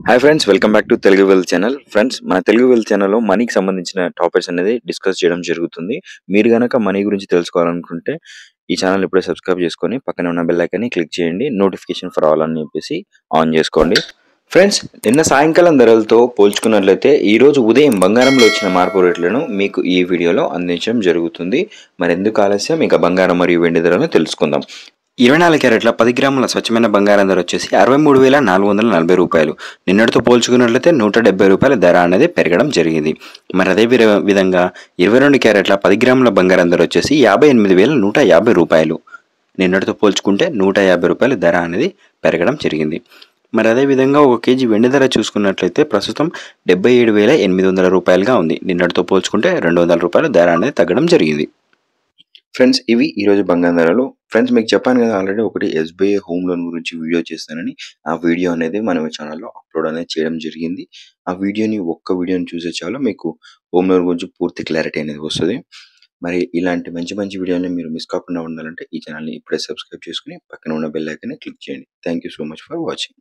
Hi friends, welcome back to Telugu well channel. Friends, మన Telugu well ఛానల్లో మనీకి సంబంధించిన టాపిక్స్ అనేది డిస్కస్ చేయడం జరుగుతుంది. మీరు గనక మనీ గురించి తెలుసుకోవాలనుకుంటే ఈ ఛానల్ ఇప్పుడే సబ్స్క్రైబ్ చేసుకొని పక్కనే ఉన్న బెల్ ఐకాన్ని క్లిక్ చేయండి. నోటిఫికేషన్ ఫర్ ఆల్ అని చెప్పేసి ఆన్ చేసుకోండి. ఫ్రెండ్స్, నిన్న సాయంకాలం ధరలతో పోల్చుకున్నట్లయితే ఈరోజు ఉదయం బంగారంలో వచ్చిన మార్పు రేట్లను మీకు ఈ వీడియోలో అందించడం జరుగుతుంది. మరి ఎందుకు ఆలస్యం, ఇక బంగారం మరియు వెండి ధరలను తెలుసుకుందాం. 24 క్యారెట్ల 10 గ్రాముల స్వచ్ఛమైన బంగారం ధర వచ్చేసి 63,440 రూపాయలు. నిన్నటితో పోల్చుకున్నట్లయితే 170 రూపాయల ధర అనేది పెరగడం జరిగింది. మరి అదే విధంగా 22 క్యారెట్ల 10 గ్రాముల బంగారం ధర వచ్చేసి 58,150 రూపాయలు. నిన్నటితో పోల్చుకుంటే 150 రూపాయల ధర అనేది పెరగడం జరిగింది. మరి అదేవిధంగా 1 కేజీ వెండి ధర చూసుకున్నట్లయితే ప్రస్తుతం 77,800 రూపాయలుగా ఉంది. నిన్నటితో పోల్చుకుంటే 200 రూపాయల ధర అనేది తగ్గడం జరిగింది. ఫ్రెండ్స్, ఇవి ఈరోజు బంగారం ధరలు. ఫ్రెండ్స్, మీకు చెప్పాను కదా ఆల్రెడీ ఒకటి ఎస్బీఐ హోమ్ లోన్ గురించి వీడియో చేస్తానని. ఆ వీడియో అనేది మనం ఛానల్లో అప్లోడ్ అనేది చేయడం జరిగింది. ఆ ఒక్క వీడియోని చూసే చాలు మీకు హోమ్ లోన్ గురించి పూర్తి క్లారిటీ అనేది వస్తుంది. మరి ఇలాంటి మంచి మంచి వీడియోని మీరు మిస్ కాకుండా ఉండాలంటే ఈ ఛానల్ని ఇప్పుడే సబ్స్క్రైబ్ చేసుకుని పక్కన ఉన్న బెల్ ఐకాన్ని క్లిక్ చేయండి. Thank you so much for watching.